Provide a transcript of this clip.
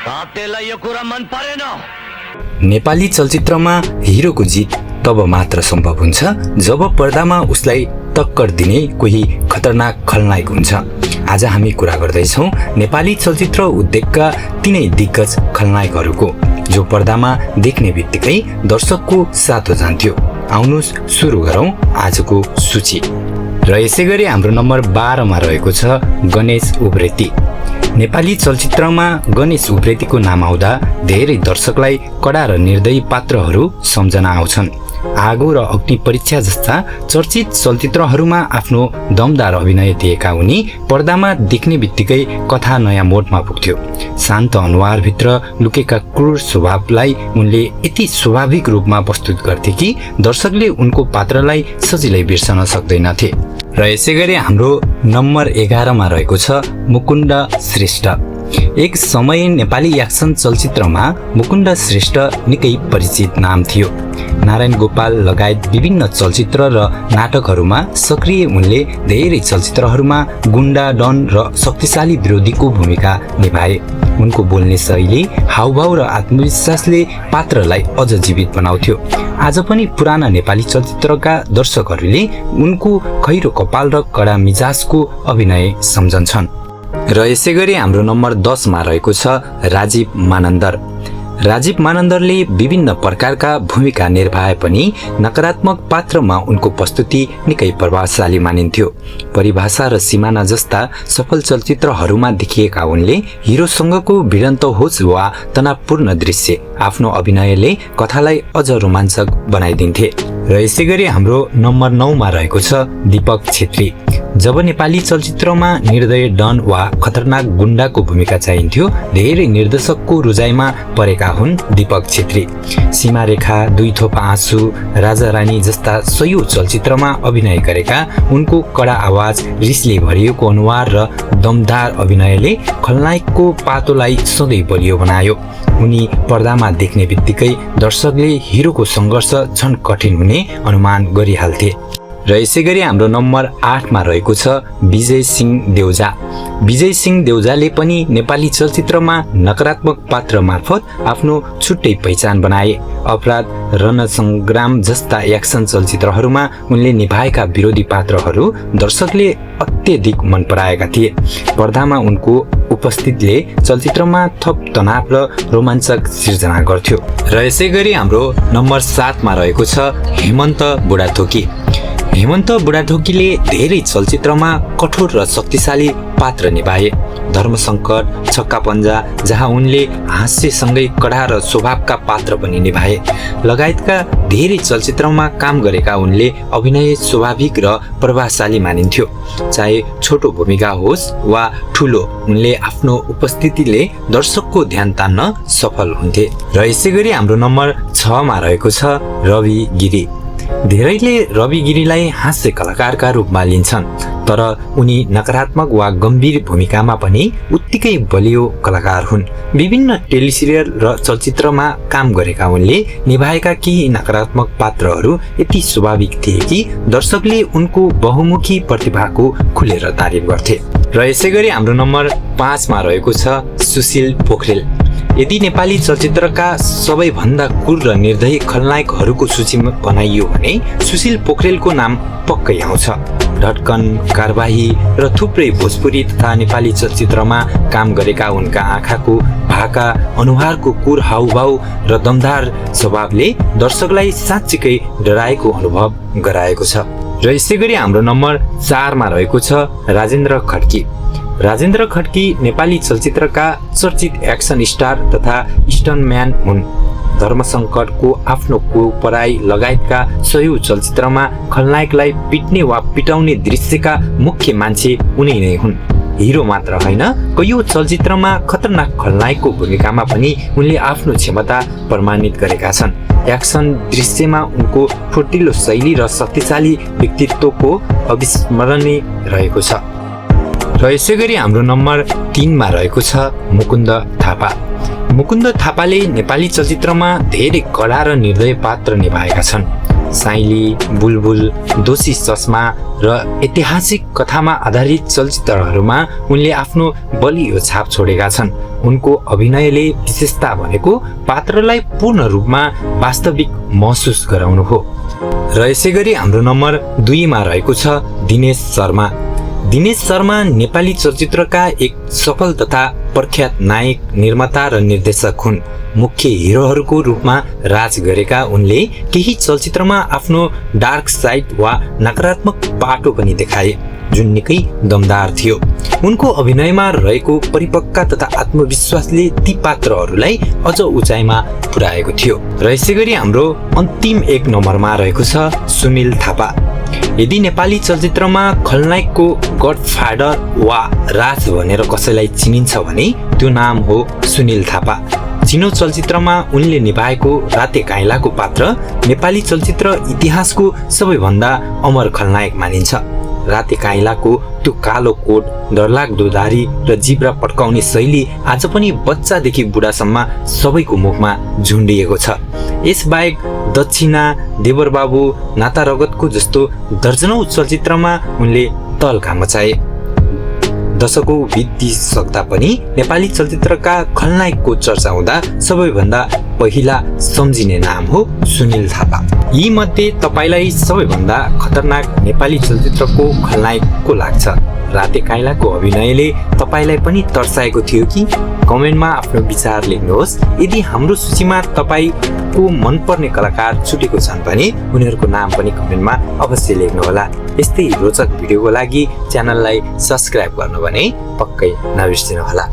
साथीलाई यो कुरा मन परेन। नेपाली चलचित्रमा हिरोको जित तब मात्र सम्भव हुन्छ जब पर्दामा उसलाई टक्कर दिने कोही खतरनाक खलनायक हुन्छ। आज हामी कुरा गर्दैछौँ नेपाली चलचित्र उद्योगका तीनै दिग्गज खलनायकहरूको, जो पर्दामा देख्ने बित्तिकै दर्शकको सातो जान्थ्यो। आउनुहोस् सुरु गरौँ आजको सूची। र यसै गरी हाम्रो नम्बर 12 मा रहेको छ गणेश उप्रेती। नेपाली चलचित्रमा गणेश उप्रेतीको नाम आउँदा धेरै दर्शकलाई कडा र निर्दयी पात्रहरू सम्झना आउँछन्। आगो र अग्नि परीक्षा जस्ता चर्चित चलचित्रहरूमा आफ्नो दमदार अभिनय दिएका उनी पर्दामा देख्ने बित्तिकै कथा नयाँ मोडमा पुग्थ्यो। शान्त अनुहारभित्र लुकेका क्रूर स्वभावलाई उनले यति स्वाभाविक रूपमा प्रस्तुत गर्थे कि दर्शकले उनको पात्रलाई सजिलै बिर्सन सक्दैनथे। र यसै गरी हाम्रो नम्बर 11 मा रहेको छ मुकुन्द श्रेष्ठ। एक समय नेपाली एक्सन चलचित्रमा मुकुन्द श्रेष्ठ निकै परिचित नाम थियो। नारायण गोपाल लगायत विभिन्न चलचित्र र नाटकहरूमा सक्रिय उनले धेरै चलचित्रहरूमा गुण्डा, डन र शक्तिशाली विरोधीको भूमिका निभाए। उनको बोल्ने शैली, हावभाव र आत्मविश्वासले पात्रलाई अझ जीवित बनाउँथ्यो। आज पनि पुराना नेपाली चलचित्रका दर्शकहरूले उनको खैरो कपाल र कडा मिजाजको अभिनय सम्झन्छन्। र यसै गरी हाम्रो नम्बर 10 मा रहेको छ राजीव मानन्दर। राजीव मानन्दरले विभिन्न प्रकारका भूमिका निर्वाहे पनि नकारात्मक पात्रमा उनको प्रस्तुति निकै प्रभावशाली मानिन्थ्यो। परिभाषा र सिमाना जस्ता सफल चलचित्रहरूमा देखिएका उनले हिरोसँगको भिडन्त होस् वा तनावपूर्ण दृश्य आफ्नो अभिनयले कथालाई अझ रोमाञ्चक बनाइदिन्थे। र यसै गरी हाम्रो नम्बर 9 मा रहेको छ दीपक छेत्री। जब नेपाली चलचित्रमा निर्दय डन वा खतरनाक गुण्डाको भूमिका चाहिन्थ्यो, धेरै निर्देशकको रुजाइमा परेका हुन् दीपक छेत्री। सीमारेखा, दुई थोपा आँसु, राजा रानी जस्ता सयौं चलचित्रमा अभिनय गरेका उनको कडा आवाज, रिसले भरिएको अनुहार र दमदार अभिनयले खलनायकको पातोलाई सधैँ बलियो बनायो। उनी पर्दामा देख्ने बित्तिकै दर्शकले हिरोको सङ्घर्ष झन् कठिन हुने अनुमान गरिहाल्थे। र यसै गरी हाम्रो नम्बर 8 मा रहेको छ विजय सिंह देउजा। विजय सिंह देउजाले पनि नेपाली चलचित्रमा नकारात्मक पात्र मार्फत आफ्नो छुट्टै पहिचान बनाए। अपराध, रणसङ्ग्राम जस्ता एक्सन चलचित्रहरूमा उनले निभाएका विरोधी पात्रहरू दर्शकले अत्यधिक मन पराएका थिए। पर्दामा उनको उपस्थितिले चलचित्रमा थप तनाव र रोमाञ्चक सिर्जना गर्थ्यो। र यसै गरी हाम्रो नम्बर 7 मा रहेको छ हेमन्त बुढाथोकी। हेमन्त बुढाथोकीले धेरै चलचित्रमा कठोर र शक्तिशाली पात्र निभाए। धर्मसङ्कट, छक्का पन्जा, जहाँ उनले हास्यसँगै कडा र स्वभावका पात्र पनि निभाए, लगायतका धेरै चलचित्रमा काम गरेका उनले अभिनय स्वाभाविक र प्रभावशाली मानिन्थ्यो। चाहे छोटो भूमिका होस् वा ठुलो, उनले आफ्नो उपस्थितिले दर्शकको ध्यान तान्न सफल हुन्थे। र यसै गरी हाम्रो नम्बर 6 मा रहेको छ रवि गिरी। धेरैले रवि गिरीलाई हास्य कलाकारका रूपमा लिन्छन्, तर उनी नकारात्मक वा गम्भीर भूमिकामा पनि उत्तिकै बलियो कलाकार हुन्। विभिन्न टेलिसिरियल र चलचित्रमा काम गरेका उनले निभाएका केही नकारात्मक पात्रहरू यति स्वाभाविक थिए कि दर्शकले उनको बहुमुखी प्रतिभाको खुलेर तारिफ गर्थे। र यसै गरी हाम्रो नम्बर 5 मा रहेको छ सुशील पोखरेल। यदि नेपाली चलचित्रका सबैभन्दा क्रूर र निर्दयी खलनायकहरूको सूची बनाइयो भने सुशील पोखरेलको नाम पक्कै आउँछ। ढटकन, कारबाही र थुप्रै भोजपुरी तथा नेपाली चलचित्रमा काम गरेका उनका आँखाको भाका, अनुहारको कुर हावभाव र दमदार स्वभावले दर्शकलाई साँच्चीकै डराएको अनुभव गराएको छ। र यसै गरी हाम्रो नम्बर 4 मा रहेको छ राजेन्द्र खड्की। राजेन्द्र खड्की नेपाली चलचित्रका चर्चित एक्सन स्टार तथा स्टन्टम्यान हुन्। धर्मसङ्कटको, आफ्नो पराई लगायतका सयौं चलचित्रमा खलनायकलाई पिट्ने वा पिटाउने दृश्यका मुख्य मान्छे उनी नै हुन्। हिरो मात्र होइन, कयौं चलचित्रमा खतरनाक खलनायकको भूमिकामा पनि उनले आफ्नो क्षमता प्रमाणित गरेका छन्। एक्सन दृश्यमा उनको फुर्तिलो शैली र शक्तिशाली व्यक्तित्वको अविस्मरणीय रहेको छ। र यसै गरी हाम्रो नम्बर 3 मा रहेको छ मुकुन्द थापा। मुकुन्द थापाले नेपाली चलचित्रमा धेरै कडा र निर्दय पात्र निभाएका छन्। साइली, बुलबुल, दोषी चस्मा र ऐतिहासिक कथामा आधारित चलचित्रहरूमा उनले आफ्नो बलियो छाप छोडेका छन्। उनको अभिनयले विशेषता भनेको पात्रलाई पूर्ण रूपमा वास्तविक महसुस गराउनु हो। र यसै गरी हाम्रो नम्बर 2 मा रहेको छ दिनेश शर्मा। दिनेश शर्मा नेपाली चलचित्रका एक सफल तथा प्रख्यात नायक, निर्माता र निर्देशक हुन्। मुख्य हिरोहरूको रूपमा राज गरेका उनले केही चलचित्रमा आफ्नो डार्क साइड वा नकारात्मक पाटो पनि देखाए, जुन निकै दमदार थियो। उनको अभिनयमा रहेको परिपक्वता तथा आत्मविश्वासले ती पात्रहरूलाई अझ उचाइमा पुर्याएको थियो। र यसै गरी हाम्रो अन्तिम 1 नम्बरमा रहेको छ सुनिल थापा। यदि नेपाली चलचित्रमा खलनायकको गडफादर वा राज भनेर कसैलाई चिनिन्छ भने त्यो नाम हो सुनिल थापा। चिनो चलचित्रमा उनले निभाएको राते काइलाको पात्र नेपाली चलचित्र इतिहासको सबैभन्दा अमर खलनायक मानिन्छ। राते काइलाको त्यो कालो कोट, डरलाग्दो दारी र जिब्रा पड्काउने शैली आज पनि बच्चादेखि बुढासम्म सबैको मुखमा झुन्डिएको छ। यसबाहेक दक्षिणा, देवरबाबु, नाता रगतको जस्तो दर्जनौं चलचित्रमा उनले तल्खा मचाए। दशकौं बितिसक्दा पनि नेपाली चलचित्रका खलनायकको चर्चा हुँदा सबैभन्दा पहिला सम्झिने नाम हो सुनिल थापा। यी मध्ये तपाईलाई सबैभन्दा खतरनाक नेपाली चलचित्रको खलनायक को लाग्छ? राते काइलाको अभिनयले तपाईलाई पनि तर्साएको थियो कि? कमेन्टमा आफ्नो विचार लेख्नुहोस्। यदि हाम्रो सूचीमा तपाईको मनपर्ने कलाकार छुटेको छन् भने उनीहरूको नाम पनि कमेन्टमा अवश्य लेख्नुहोला। यस्तै रोचक भिडियोको लागि च्यानललाई सब्स्क्राइब गर्नु भने पक्कै नबिर्सिनुहोला।